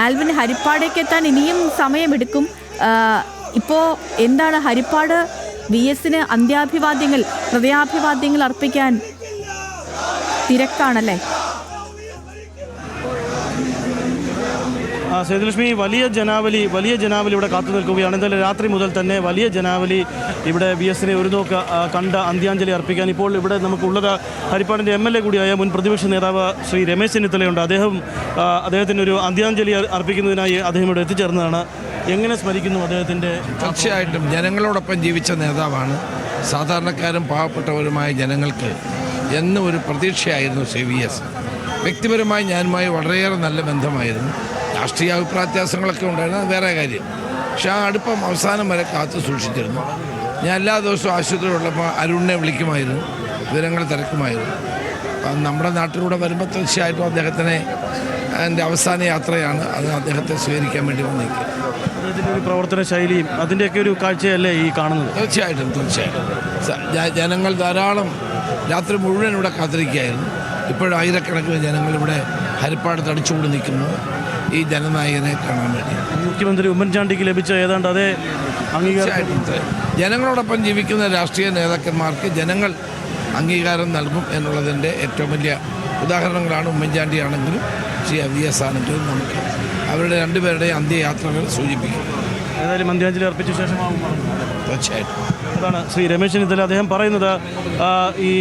Alvin, ഹരിപ്പാടേക്ക് എത്താൻ ഇനിയും സമയമെടുക്കും. ഇപ്പോൾ എന്താണ് ഹരിപ്പാട് VSന് അന്ത്യാഭിവാദ്യങ്ങൾ, ഹൃദയാഭിവാദ്യങ്ങൾ അർപ്പിക്കാൻ തിരക്കാണല്ലേ? സേതുലക്ഷ്മി, വലിയ ജനാവലി ഇവിടെ കാത്തു നിൽക്കുകയാണ്. എന്തായാലും രാത്രി മുതൽ തന്നെ വലിയ ജനാവലി ഇവിടെ VSനെ ഒരു നോക്ക് കണ്ട അന്ത്യാഞ്ജലി അർപ്പിക്കാൻ. ഇപ്പോൾ ഇവിടെ നമുക്കുള്ളത് ഹരിപ്പാടിൻ്റെ MLA കൂടിയായ മുൻ പ്രതിപക്ഷ നേതാവ് ശ്രീ രമേശ് ചെന്നിത്തലയുണ്ട്. അദ്ദേഹത്തിന് ഒരു അന്ത്യാഞ്ജലി അർപ്പിക്കുന്നതിനായി അദ്ദേഹം ഇവിടെ എത്തിച്ചേർന്നതാണ്. എങ്ങനെ സ്മരിക്കുന്നു അദ്ദേഹത്തിൻ്റെ? തീർച്ചയായിട്ടും ജനങ്ങളോടൊപ്പം ജീവിച്ച നേതാവാണ്. സാധാരണക്കാരും പാവപ്പെട്ടവരുമായ ജനങ്ങൾക്ക് എന്നും ഒരു പ്രതീക്ഷയായിരുന്നു ശ്രീ VS. വ്യക്തിപരമായി ഞാനുമായി വളരെയേറെ നല്ല ബന്ധമായിരുന്നു. രാഷ്ട്രീയ അഭിപ്രായ വ്യത്യാസങ്ങളൊക്കെ ഉണ്ടായിരുന്നു, അത് വേറെ കാര്യം. പക്ഷേ ആ അടുപ്പം അവസാനം വരെ കാത്തു സൂക്ഷിച്ചിരുന്നു. ഞാൻ എല്ലാ ദിവസവും ആശുപത്രിയിലുള്ളപ്പോൾ അരുണിനെ വിളിക്കുമായിരുന്നു, വിവരങ്ങൾ തിരക്കുമായിരുന്നു. നമ്മുടെ നാട്ടിലൂടെ വരുമ്പോൾ തീർച്ചയായിട്ടും എൻ്റെ അവസാന യാത്രയാണ്. അത് അദ്ദേഹത്തെ സ്വീകരിക്കാൻ വേണ്ടി വന്നിരിക്കുക. അദ്ദേഹത്തിൻ്റെ ഒരു പ്രവർത്തന ശൈലിയും അതിൻ്റെയൊക്കെ ഒരു കാഴ്ചയല്ലേ ഈ കാണുന്നത്? തീർച്ചയായിട്ടും ജനങ്ങൾ ധാരാളം രാത്രി മുഴുവൻ ഇവിടെ കാത്തിരിക്കുകയായിരുന്നു. ഇപ്പോഴും ആയിരക്കണക്കിന് ജനങ്ങൾ ഇവിടെ ഹരിപ്പാട് തടിച്ചുകൂടി നിൽക്കുന്നു ഈ ജനനായകനെ കാണാൻ വേണ്ടി. മുഖ്യമന്ത്രി ഉമ്മൻചാണ്ടിക്ക് ലഭിച്ച ഏതാണ്ട് അതേ അംഗീകാരം. ജനങ്ങളോടൊപ്പം ജീവിക്കുന്ന രാഷ്ട്രീയ നേതാക്കന്മാർക്ക് ജനങ്ങൾ അംഗീകാരം നൽകും എന്നുള്ളതിൻ്റെ ഏറ്റവും വലിയ ഉദാഹരണങ്ങളാണ് ഉമ്മൻചാണ്ടി ആണെങ്കിലും ശ്രീ VS ആണെങ്കിലും നമുക്ക് അവരുടെ രണ്ടുപേരുടെയും അന്ത്യയാത്രകൾ സൂചിപ്പിക്കും. ഏതായാലും അന്ത്യാഞ്ജലി അർപ്പിച്ച ശേഷമാകും. തീർച്ചയായിട്ടും അതാണ് ശ്രീ രമേശ് ചെന്നിത്തല അദ്ദേഹം പറയുന്നത്. ഈ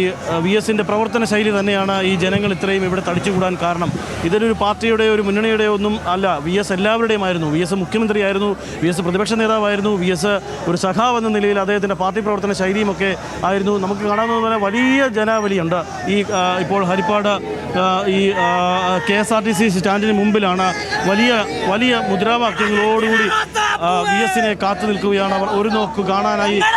VSൻ്റെ പ്രവർത്തന ശൈലി തന്നെയാണ് ഈ ജനങ്ങൾ ഇത്രയും ഇവിടെ തടിച്ചുകൂടാൻ കാരണം. ഇതൊരു പാർട്ടിയുടെയോ ഒരു മുന്നണിയുടെയോ ഒന്നും അല്ല. VS എല്ലാവരുടെയും ആയിരുന്നു. VS മുഖ്യമന്ത്രിയായിരുന്നു, VS പ്രതിപക്ഷ നേതാവായിരുന്നു, VS ഒരു സഖാവ് എന്ന നിലയിൽ അദ്ദേഹത്തിൻ്റെ പാർട്ടി പ്രവർത്തന ശൈലിയുമൊക്കെ ആയിരുന്നു. നമുക്ക് കാണാവുന്നതുപോലെ വലിയ ജനാവലിയുണ്ട്. ഇപ്പോൾ ഹരിപ്പാട് ഈ KSRTC സ്റ്റാൻഡിന് മുമ്പിലാണ് വലിയ മുദ്രാവാക്യങ്ങളോടുകൂടി VSനെ കാത്തു നിൽക്കുകയാണ് അവർ. ഒരു നോക്ക് കാണാനായി